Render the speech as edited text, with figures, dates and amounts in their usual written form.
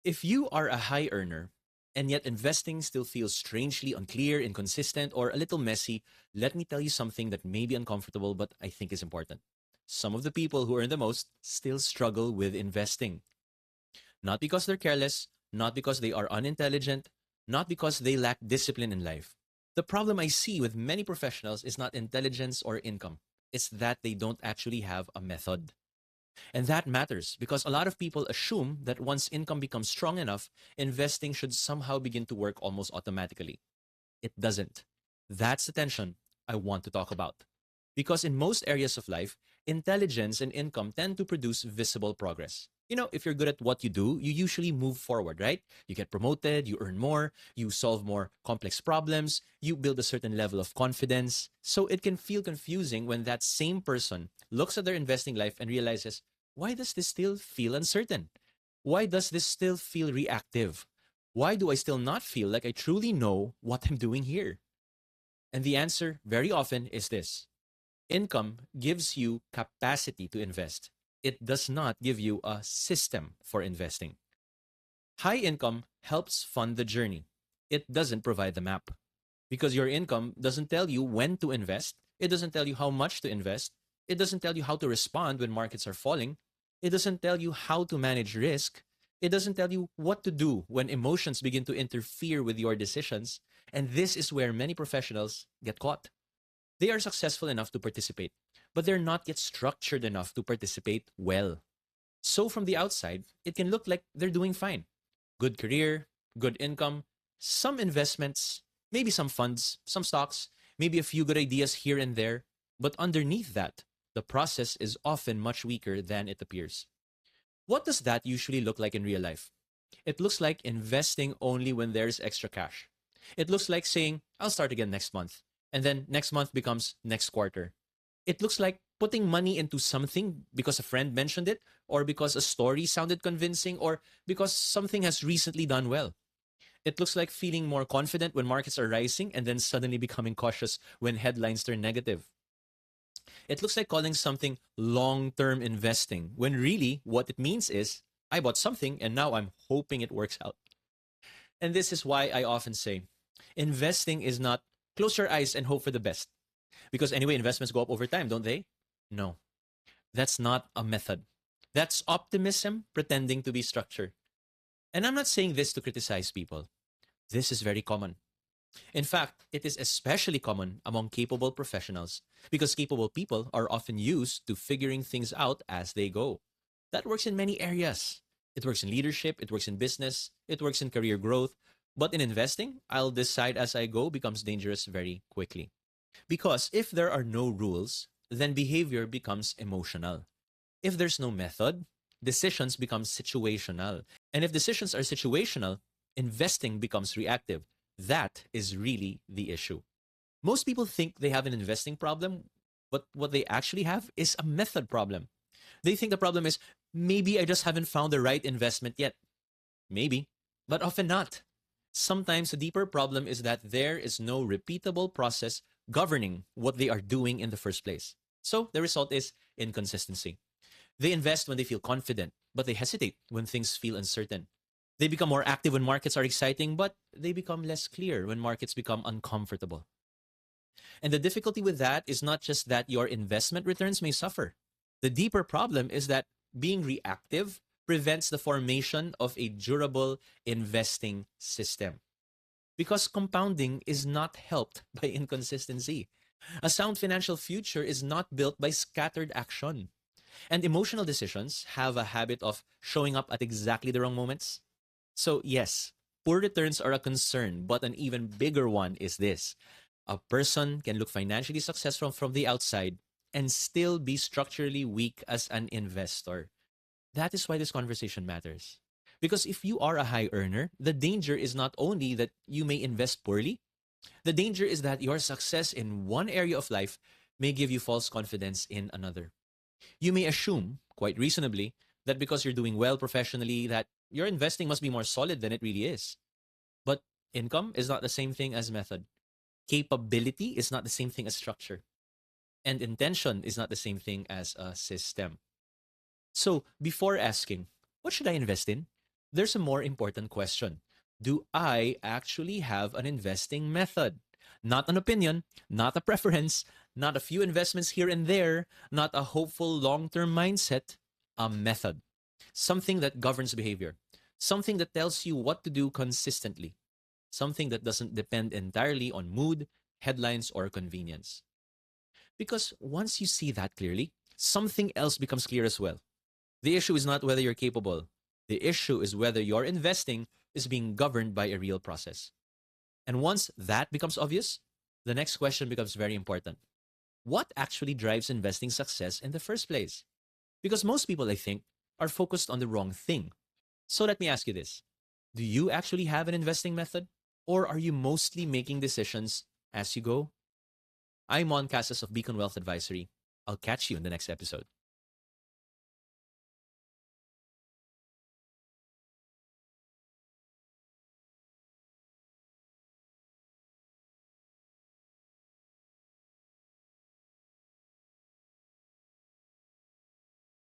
If you are a high earner and yet investing still feels strangely unclear, inconsistent, or a little messy, let me tell you something that may be uncomfortable but I think is important. Some of the people who earn the most still struggle with investing. Not because they're careless, not because they are unintelligent, not because they lack discipline in life. The problem I see with many professionals is not intelligence or income, it's that they don't actually have a method. And that matters because a lot of people assume that once income becomes strong enough, investing should somehow begin to work almost automatically. It doesn't. That's the tension I want to talk about. Because in most areas of life, intelligence and income tend to produce visible progress. If you're good at what you do, you usually move forward, right? You get promoted, you earn more, you solve more complex problems, you build a certain level of confidence. So it can feel confusing when that same person looks at their investing life and realizes, why does this still feel uncertain? Why does this still feel reactive? Why do I still not feel like I truly know what I'm doing here? And the answer very often is this: income gives you capacity to invest. It does not give you a system for investing. High income helps fund the journey. It doesn't provide the map. Because your income doesn't tell you when to invest, it doesn't tell you how much to invest, it doesn't tell you how to respond when markets are falling, it doesn't tell you how to manage risk, it doesn't tell you what to do when emotions begin to interfere with your decisions. And this is where many professionals get caught. They are successful enough to participate, but they're not yet structured enough to participate well. So from the outside, it can look like they're doing fine. Good career, good income, some investments, maybe some funds, some stocks, maybe a few good ideas here and there. But underneath that, the process is often much weaker than it appears. What does that usually look like in real life? It looks like investing only when there's extra cash. It looks like saying, I'll start again next month. And then next month becomes next quarter. It looks like putting money into something because a friend mentioned it, or because a story sounded convincing, or because something has recently done well. It looks like feeling more confident when markets are rising and then suddenly becoming cautious when headlines turn negative. It looks like calling something long term investing when really what it means is I bought something and now I'm hoping it works out. And this is why I often say investing is not close your eyes and hope for the best. Because anyway, investments go up over time, don't they? No, that's not a method. That's optimism pretending to be structure. And I'm not saying this to criticize people. This is very common. In fact, it is especially common among capable professionals because capable people are often used to figuring things out as they go. That works in many areas. It works in leadership, it works in business, it works in career growth. But in investing, I'll decide as I go becomes dangerous very quickly. Because if there are no rules, then behavior becomes emotional. If there's no method, decisions become situational. And if decisions are situational, investing becomes reactive. That is really the issue. Most people think they have an investing problem, but what they actually have is a method problem. They think the problem is maybe I just haven't found the right investment yet. Maybe, but often not. Sometimes the deeper problem is that there is no repeatable process governing what they are doing in the first place. So the result is inconsistency. They invest when they feel confident, but they hesitate when things feel uncertain. They become more active when markets are exciting, but they become less clear when markets become uncomfortable. And the difficulty with that is not just that your investment returns may suffer. The deeper problem is that being reactive prevents the formation of a durable investing system. Because compounding is not helped by inconsistency. A sound financial future is not built by scattered action. And emotional decisions have a habit of showing up at exactly the wrong moments. So, yes, poor returns are a concern, but an even bigger one is this: a person can look financially successful from the outside and still be structurally weak as an investor. That is why this conversation matters. Because if you are a high earner, the danger is not only that you may invest poorly, the danger is that your success in one area of life may give you false confidence in another. You may assume, quite reasonably, that because you're doing well professionally, that your investing must be more solid than it really is. But income is not the same thing as method. Capability is not the same thing as structure. And intention is not the same thing as a system. So, before asking, what should I invest in? there's a more important question. Do I actually have an investing method? Not an opinion, not a preference, not a few investments here and there, not a hopeful long term mindset, a method. Something that governs behavior, something that tells you what to do consistently, something that doesn't depend entirely on mood, headlines, or convenience. Because once you see that clearly, something else becomes clear as well. The issue is not whether you're capable, the issue is whether your investing is being governed by a real process. And once that becomes obvious, the next question becomes very important. What actually drives investing success in the first place? Because most people, I think, are focused on the wrong thing. So let me ask you this. Do you actually have an investing method? Or are you mostly making decisions as you go? I'm Mon Casas of Beacon Wealth Advisory. I'll catch you in the next episode.